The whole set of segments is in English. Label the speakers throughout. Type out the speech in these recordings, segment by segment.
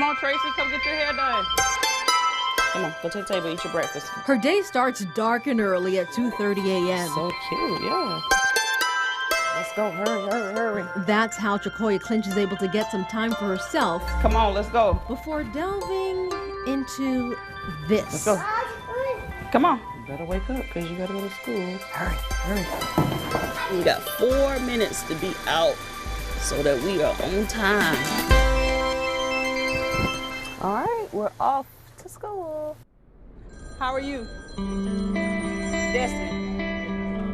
Speaker 1: on, Tracy, come get your hair done. Come on, go to the table, eat your breakfast.
Speaker 2: Her day starts dark and early at 2:30 a.m.
Speaker 1: So cute, yeah. Let's go, hurry.
Speaker 2: That's how Chakoya Clinch is able to get some time for herself.
Speaker 1: Come on, let's go.
Speaker 2: Before delving into this.
Speaker 1: Let's go. Come on. You better wake up because you got to go to school. Hurry. We got 4 minutes to be out so that we are on time. All right, we're off to school. How are you? Destiny.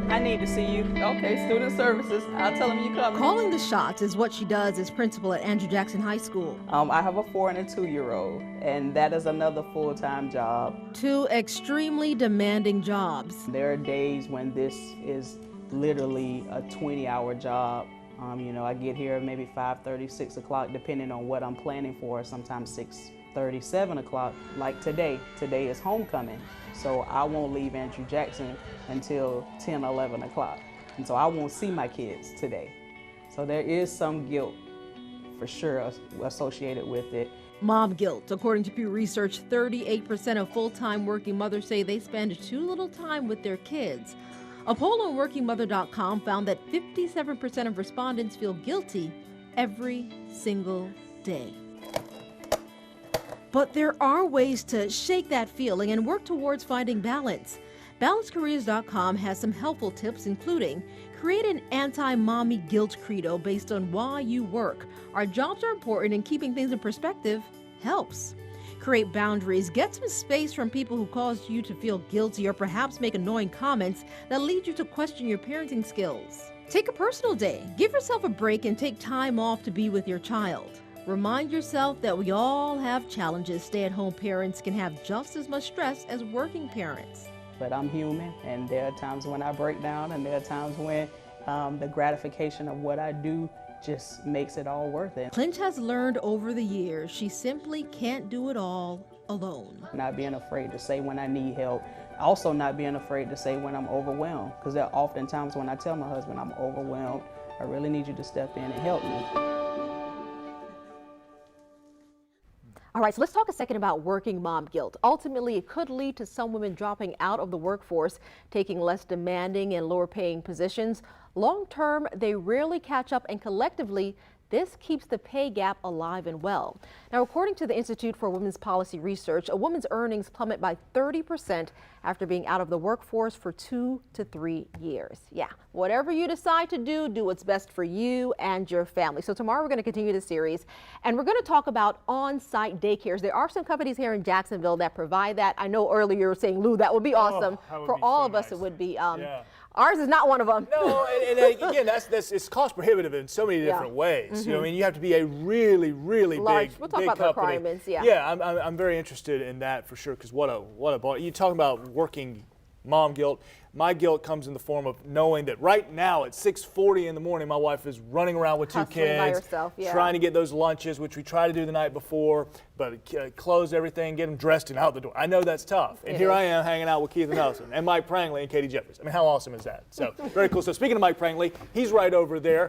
Speaker 1: I need to see you. Okay, student services. I'll tell them you coming.
Speaker 2: Calling the shots is what she does as principal at Andrew Jackson High School.
Speaker 1: I have a 4- and a 2-year-old, and that is another full-time job.
Speaker 2: 2 extremely demanding jobs.
Speaker 1: There are days when this is literally a 20-hour job. I get here maybe 5:30, 6 o'clock, depending on what I'm planning for, sometimes 6:30, 7 o'clock. Like today is homecoming. So I won't leave Andrew Jackson until 10, 11 o'clock. And so I won't see my kids today. So there is some guilt for sure associated with it.
Speaker 2: Mom guilt. According to Pew Research, 38% of full-time working mothers say they spend too little time with their kids. A poll on workingmother.com found that 57% of respondents feel guilty every single day. But there are ways to shake that feeling and work towards finding balance. BalanceCareers.com has some helpful tips, including create an anti-mommy guilt credo based on why you work. Our jobs are important, and keeping things in perspective helps. Create boundaries. Get some space from people who cause you to feel guilty or perhaps make annoying comments that lead you to question your parenting skills. Take a personal day. Give yourself a break and take time off to be with your child. Remind yourself that we all have challenges. Stay-at-home parents can have just as much stress as working parents.
Speaker 1: But I'm human, and there are times when I break down, and there are times when the gratification of what I do just makes it all worth it.
Speaker 2: Clinch has learned over the years she simply can't do it all alone.
Speaker 1: Not being afraid to say when I need help. Also not being afraid to say when I'm overwhelmed, because there are often times when I tell my husband I'm overwhelmed, I really need you to step in and help me.
Speaker 2: All right, so let's talk a second about working mom guilt. Ultimately, it could lead to some women dropping out of the workforce, taking less demanding and lower paying positions. Long term, they rarely catch up, and collectively, this keeps the pay gap alive and well. Now, according to the Institute for Women's Policy Research, a woman's earnings plummet by 30% after being out of the workforce for 2 to 3 years. Yeah, whatever you decide to do, do what's best for you and your family. So tomorrow we're going to continue the series, and we're going to talk about on-site daycares. There are some companies here in Jacksonville that provide that. I know earlier you were saying, Lou, that would be awesome. For all of us, it would be. Ours is not one of them.
Speaker 3: No, and again, it's cost prohibitive in so many different ways. You know, I mean, you have to be a really
Speaker 2: large,
Speaker 3: big,
Speaker 2: we'll talk
Speaker 3: big
Speaker 2: about the
Speaker 3: company.
Speaker 2: requirements.
Speaker 3: Yeah, I'm very interested in that for sure. Because what a bar. You talking about working mom guilt. My guilt comes in the form of knowing that right now at 6:40 in the morning, my wife is running around with 2 kids,
Speaker 2: by herself,
Speaker 3: trying to get those lunches, which we try to do the night before, but close everything, get them dressed and out the door. I know that's tough. And here I am hanging out with Keith Nelson and Mike Prangley and Katie Jeffries. I mean, how awesome is that? So very cool. So speaking of Mike Prangley, he's right over there.